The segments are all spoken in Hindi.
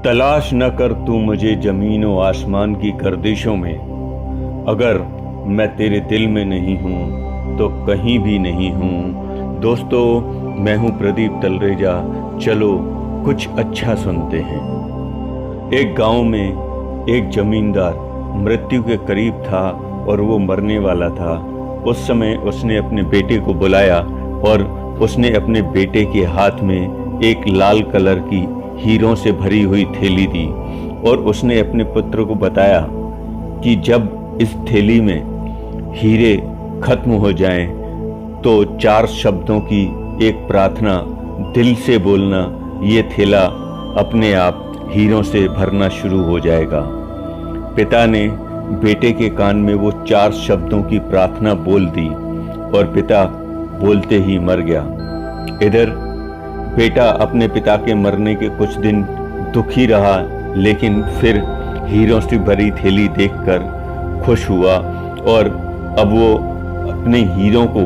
तलाश न कर तू मुझे ज़मीन व आसमान की गर्दिशों में, अगर मैं तेरे दिल में नहीं हूँ तो कहीं भी नहीं हूँ। दोस्तों, मैं हूँ प्रदीप तलरेजा। चलो कुछ अच्छा सुनते हैं। एक गांव में एक जमींदार मृत्यु के करीब था और वो मरने वाला था। उस समय उसने अपने बेटे को बुलाया और उसने अपने बेटे के हाथ में एक लाल कलर की हीरों से भरी हुई थैली दी और उसने अपने पुत्र को बताया कि जब इस थैली में हीरे खत्म हो जाएं तो 4 शब्दों की एक प्रार्थना दिल से बोलना, ये थैला अपने आप हीरों से भरना शुरू हो जाएगा। पिता ने बेटे के कान में वो 4 शब्दों की प्रार्थना बोल दी और पिता बोलते ही मर गया। इधर बेटा अपने पिता के मरने के कुछ दिन दुखी रहा, लेकिन फिर हीरों से भरी थैली देखकर खुश हुआ और अब वो अपने हीरों को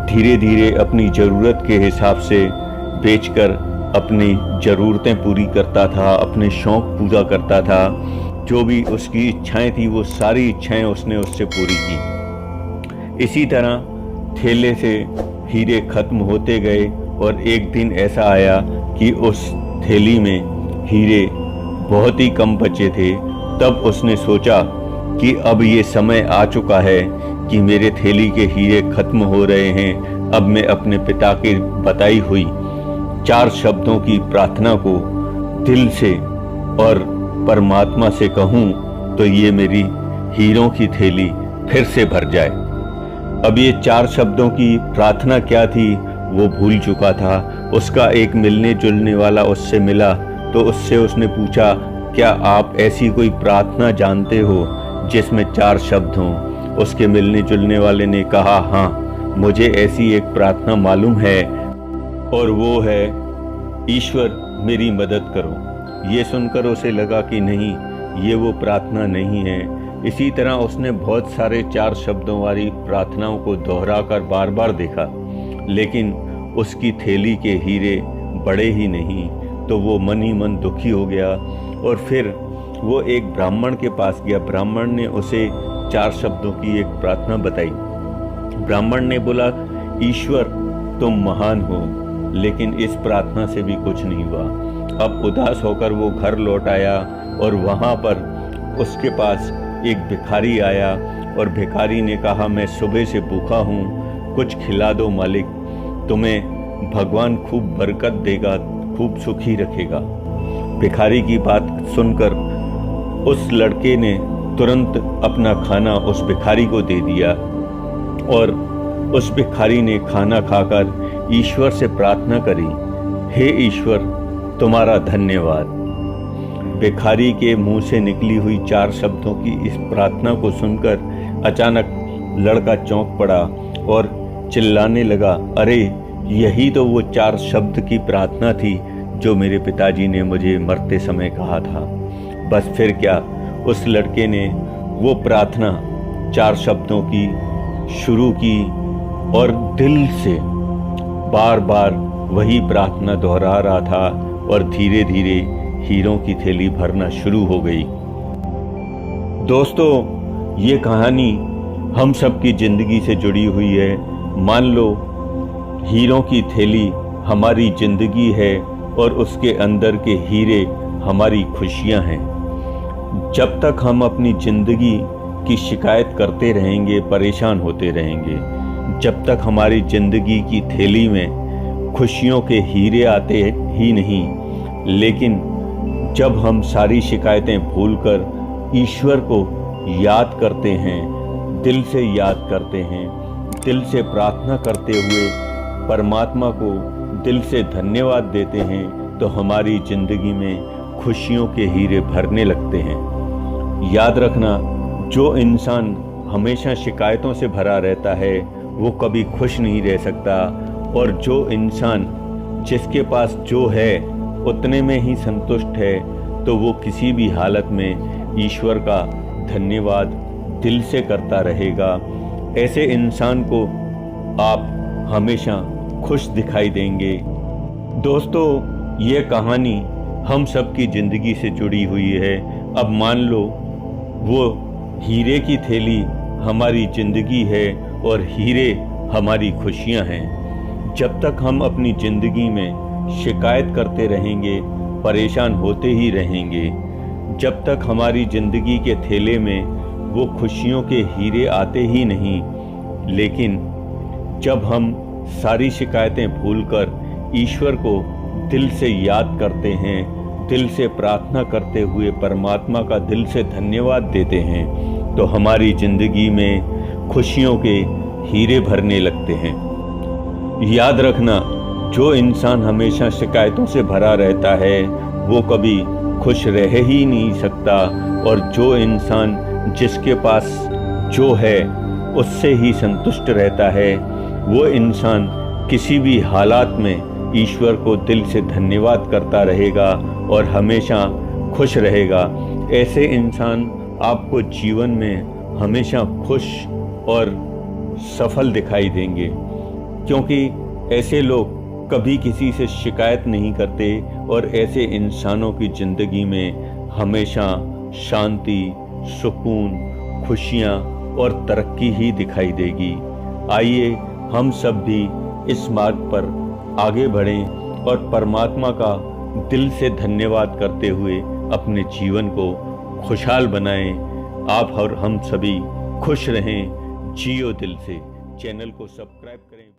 धीरे धीरे अपनी ज़रूरत के हिसाब से बेचकर अपनी ज़रूरतें पूरी करता था, अपने शौक़ पूरा करता था। जो भी उसकी इच्छाएं थी वो सारी इच्छाएं उसने उससे पूरी की। इसी तरह थैले से हीरे खत्म होते गए और एक दिन ऐसा आया कि उस थैली में हीरे बहुत ही कम बचे थे। तब उसने सोचा कि अब ये समय आ चुका है कि मेरे थैली के हीरे खत्म हो रहे हैं। अब मैं अपने पिता की बताई हुई 4 शब्दों की प्रार्थना को दिल से और परमात्मा से कहूँ तो ये मेरी हीरों की थैली फिर से भर जाए। अब ये 4 शब्दों की प्रार्थना क्या थी वो भूल चुका था। उसका एक मिलने जुलने वाला उससे मिला तो उससे उसने पूछा, क्या आप ऐसी कोई प्रार्थना जानते हो जिसमें 4 शब्द हों? उसके मिलने जुलने वाले ने कहा, हाँ, मुझे ऐसी एक प्रार्थना मालूम है और वो है, ईश्वर मेरी मदद करो। ये सुनकर उसे लगा कि नहीं, ये वो प्रार्थना नहीं है। इसी तरह उसने बहुत सारे 4 शब्दों वाली प्रार्थनाओं को दोहराकर बार बार देखा, लेकिन उसकी थैली के हीरे बड़े ही नहीं। तो वो मन ही मन दुखी हो गया और फिर वो एक ब्राह्मण के पास गया। ब्राह्मण ने उसे 4 शब्दों की एक प्रार्थना बताई। ब्राह्मण ने बोला, ईश्वर तुम महान हो, लेकिन इस प्रार्थना से भी कुछ नहीं हुआ। अब उदास होकर वो घर लौट आया और वहाँ पर उसके पास एक भिखारी आया और भिखारी ने कहा, मैं सुबह से भूखा हूँ, कुछ खिला दो मालिक, तुम्हें भगवान खूब बरकत देगा, खूब सुखी रखेगा। भिखारी की बात सुनकर उस लड़के ने तुरंत अपना खाना उस भिखारी को दे दिया और उस भिखारी ने खाना खाकर ईश्वर से प्रार्थना करी, हे ईश्वर तुम्हारा धन्यवाद। भिखारी के मुंह से निकली हुई 4 शब्दों की इस प्रार्थना को सुनकर अचानक लड़का चौंक पड़ा और चिल्लाने लगा, अरे यही तो वो 4 शब्द की प्रार्थना थी जो मेरे पिताजी ने मुझे मरते समय कहा था। बस फिर क्या, उस लड़के ने वो प्रार्थना 4 शब्दों की शुरू की और दिल से बार बार वही प्रार्थना दोहरा रहा था और धीरे धीरे हीरों की थैली भरना शुरू हो गई। दोस्तों, ये कहानी हम सब की ज़िंदगी से जुड़ी हुई है। मान लो हीरों की थैली हमारी ज़िंदगी है और उसके अंदर के हीरे हमारी खुशियां हैं। जब तक हम अपनी ज़िंदगी की शिकायत करते रहेंगे, परेशान होते रहेंगे, जब तक हमारी ज़िंदगी की थैली में खुशियों के हीरे आते ही नहीं, लेकिन जब हम सारी शिकायतें भूलकर ईश्वर को याद करते हैं, दिल से याद करते हैं, दिल से प्रार्थना करते हुए परमात्मा को दिल से धन्यवाद देते हैं, तो हमारी ज़िंदगी में खुशियों के हीरे भरने लगते हैं। याद रखना, जो इंसान हमेशा शिकायतों से भरा रहता है वो कभी खुश नहीं रह सकता, और जो इंसान जिसके पास जो है उतने में ही संतुष्ट है तो वो किसी भी हालत में ईश्वर का धन्यवाद दिल से करता रहेगा। ऐसे इंसान को आप हमेशा खुश दिखाई देंगे। दोस्तों, ये कहानी हम सबकी ज़िंदगी से जुड़ी हुई है। अब मान लो वो हीरे की थैली हमारी ज़िंदगी है और हीरे हमारी खुशियाँ हैं। जब तक हम अपनी ज़िंदगी में शिकायत करते रहेंगे, परेशान होते ही रहेंगे, जब तक हमारी ज़िंदगी के थैले में वो खुशियों के हीरे आते ही नहीं। लेकिन जब हम सारी शिकायतें भूलकर ईश्वर को दिल से याद करते हैं, दिल से प्रार्थना करते हुए परमात्मा का दिल से धन्यवाद देते हैं, तो हमारी ज़िंदगी में खुशियों के हीरे भरने लगते हैं। याद रखना, जो इंसान हमेशा शिकायतों से भरा रहता है वो कभी खुश रह ही नहीं सकता, और जो इंसान जिसके पास जो है उससे ही संतुष्ट रहता है, वो इंसान किसी भी हालात में ईश्वर को दिल से धन्यवाद करता रहेगा और हमेशा खुश रहेगा। ऐसे इंसान आपको जीवन में हमेशा खुश और सफल दिखाई देंगे, क्योंकि ऐसे लोग कभी किसी से शिकायत नहीं करते और ऐसे इंसानों की ज़िंदगी में हमेशा शांति, सुकून, खुशियाँ और तरक्की ही दिखाई देगी। आइए हम सब भी इस मार्ग पर आगे बढ़ें और परमात्मा का दिल से धन्यवाद करते हुए अपने जीवन को खुशहाल बनाएं। आप और हम सभी खुश रहें, जियो दिल से। चैनल को सब्सक्राइब करें।